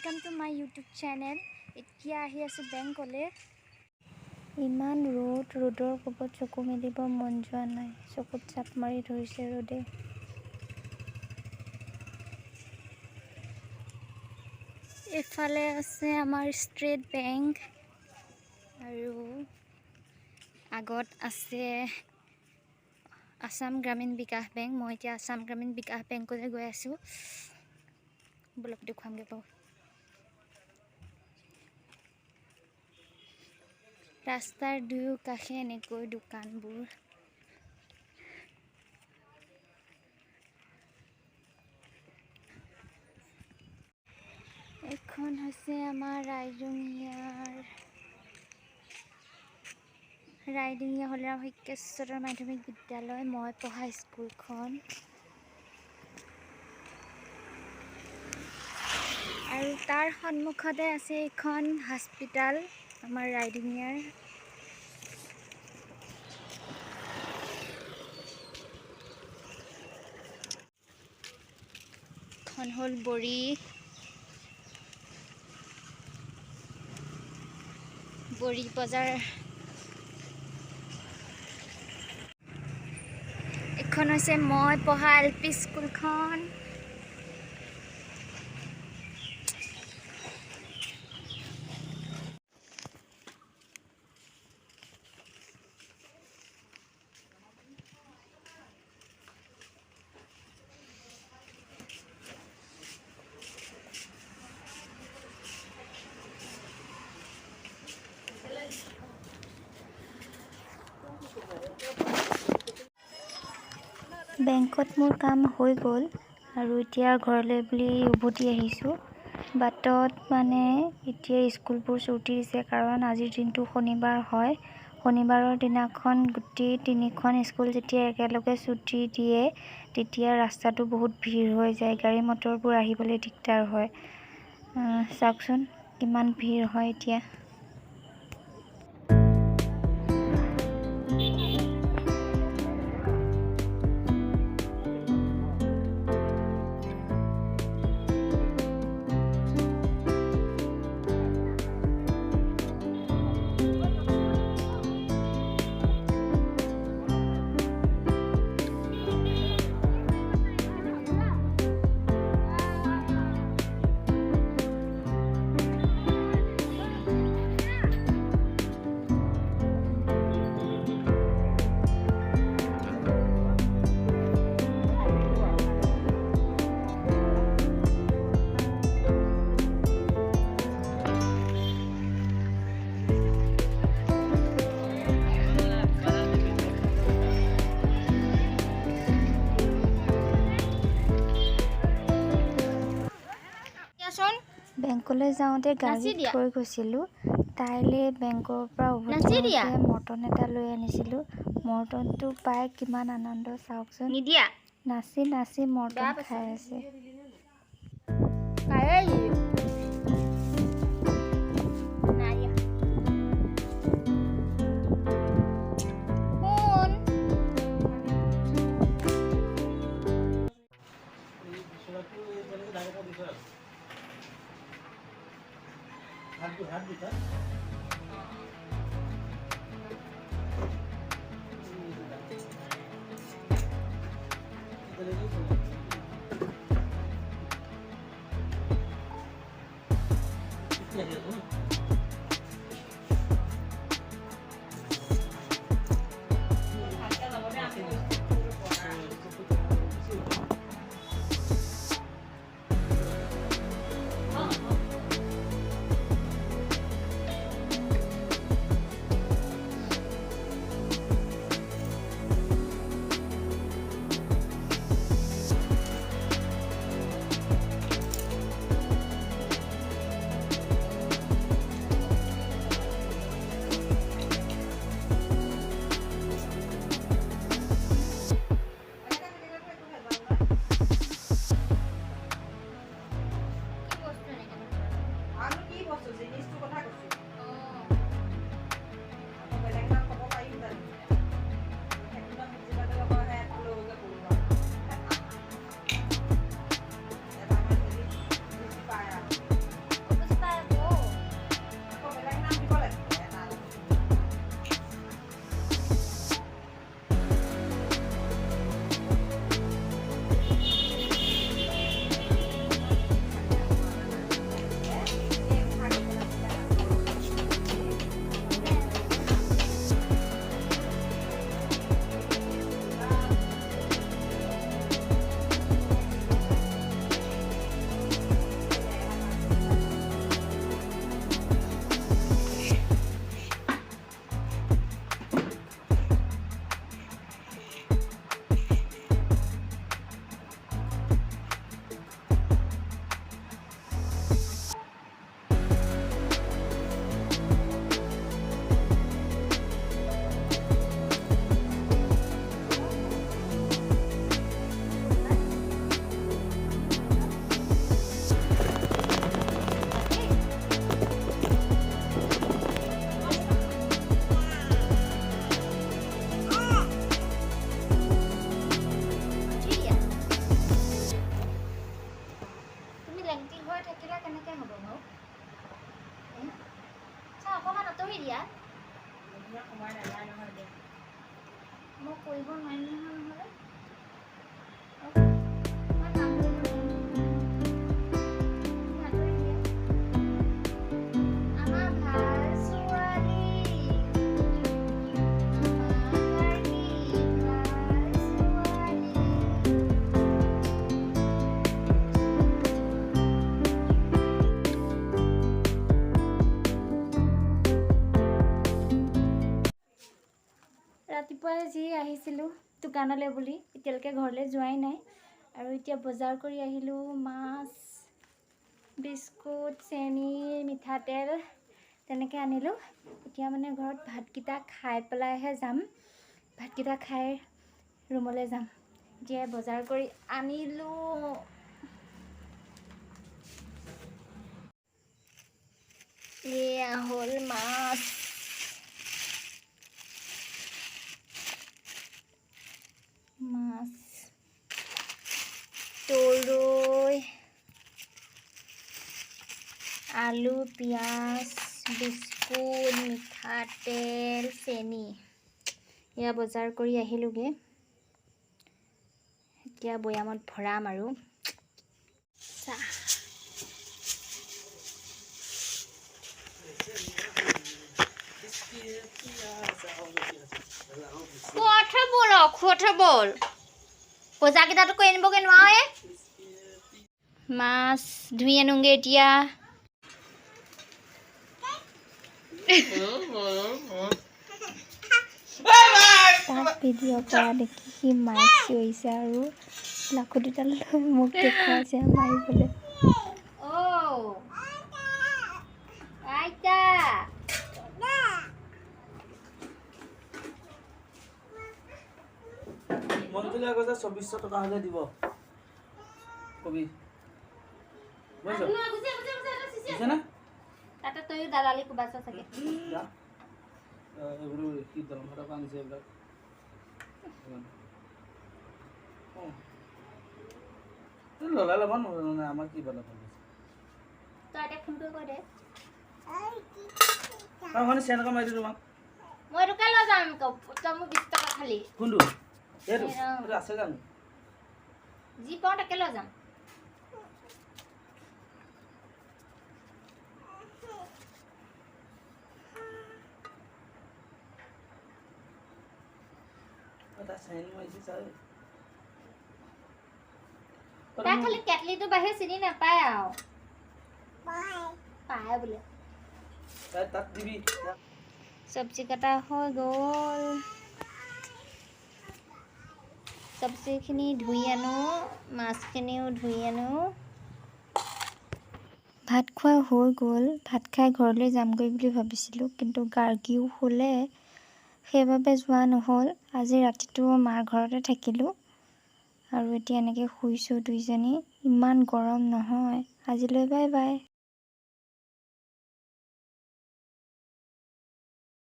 Welcome to my YouTube channel. এতিয়া আহি আছো বেংকলে ইমান ৰ'দৰ কোবত চকু মেলিব মন যোৱা নাই চকুত চাপ মাৰি ধৰিছে ৰ'দে এফালে আছে আমাৰ ষ্টেট বেংক আৰু আগত আছে আসাম গ্ৰামীণ বিকাশ বেংক মই এতিয়া আসাম গ্ৰামীণ বিকাশ বেংকলৈ গৈ আছো বলক দেখুৱামগে পাও ৰাস্তাৰ দুয়ো কাষে এনেকৈ দোকানবোৰ এখন হৈছে আমাৰ ৰাইডিঙীয়া হলেৰাম শিক্ষেশ্বৰ মাধ্যমিক বিদ্যালয় মই পঢ়া স্কুলখন আৰু তাৰ সন্মুখতে আছে এখন হস্পিটাল আমাৰ ৰাইডিঙীয়াৰ খন হল বৰি বজাৰ এখন হৈছে মই পঢ়া এলপি স্কুলখন বেংকত মোৰ কাম হৈ গ'ল আৰু এতিয়া ঘৰলৈ বুলি উভতি আহিছোঁ বাটত মানে এতিয়া স্কুলবোৰ ছুটি দিছে কাৰণ আজিৰ দিনটো শনিবাৰ হয় শনিবাৰৰ দিনাখন গোটেই তিনিখন স্কুল যেতিয়া একেলগে ছুটি দিয়ে তেতিয়া ৰাস্তাটো বহুত ভিৰ হৈ যায় গাড়ী মটৰবোৰ আহিবলৈ দিগদাৰ হয় চাওকচোন কিমান ভিৰ হয় এতিয়া বেংকলৈ যাওঁতে গাড়ী থৈ গৈছিলোঁ তাইলে বেংকৰ পৰা উভতি মটন এটা লৈ আনিছিলোঁ মটনটো পাই কিমান আনন্দ চাওকচোন নাচি মটন খাই আছে हाथ दिखा লেংটি হৈ থাকিলে কেনেকৈ হ'ব বাৰু চাওঁ অকণমান আঁতৰি দিয়া সময় নাযায় নহয় দে মই কৰিব নোৱাৰিম নহয় নহ'লে ৰাতিপুৱাই যি আহিছিলোঁ দোকানলৈ বুলি এতিয়ালৈকে ঘৰলৈ যোৱাই নাই আৰু এতিয়া বজাৰ কৰি আহিলোঁ মাছ বিস্কুট চেনি মিঠাতেল তেনেকৈ আনিলোঁ এতিয়া মানে ঘৰত ভাতকেইটা খাই পেলাইহে যাম ভাতকেইটা খাই ৰুমলৈ যাম এতিয়া বজাৰ কৰি আনিলোঁ এয়া হ'ল মাছ তৰৈ আলু পিঁয়াজ বিস্কুট মিঠাতেল চেনি এয়া বজাৰ কৰি আহিলোঁগৈ এতিয়া বৈয়ামত ভৰাম আৰু চাহ বল বজাৰকেইটাতো কৰি আনিবগৈ নোৱাৰে মাছ ধুই আনোগৈ এতিয়া তাক ভিডিঅ' কৰা দেখি সি মাইক চিঞৰিছে আৰু লাখুটিডাল লৈ মোক দেখুৱাইছে মাৰিবলৈ মন্থলি আগতে 2400 টকা হলে দিব কবি বুঝছ না তাতে তই দালালি কুবাছ চাগে এগুলো কি দরমটা পানছে এগুলো লগাই ল'ব নোৱাৰো না আমাৰ কি বলা পাব তই এটা ফোন কৰি দে মানে চেনকা মাৰি দিলো তোমাক মই ৰুকা লৈ যাম তই মোক 20 টকা খালি কোনটো এইটো আছে জানো যি পাওঁ তাকে লৈ যাম এটা চাইন মাইছি চাই তা খালি কেটলিটো বাহিৰ চিনি নাপায় আৰু পায় বোলে তাত দিবি সবজি কাটা হৈ গ'ল সবজিখিনি ধুই আনো মাছখিনিও ধুই আনো ভাত খোৱা হৈ গ'ল ভাত খাই ঘৰলৈ যামগৈ বুলি ভাবিছিলোঁ কিন্তু গাৰ্গীও শুলে সেইবাবে যোৱা নহ'ল আজি ৰাতিটো মাৰ ঘৰতে থাকিলোঁ আৰু এতিয়া এনেকৈ শুইছোঁ দুইজনী ইমান গৰম নহয় আজিলৈ বাই বাই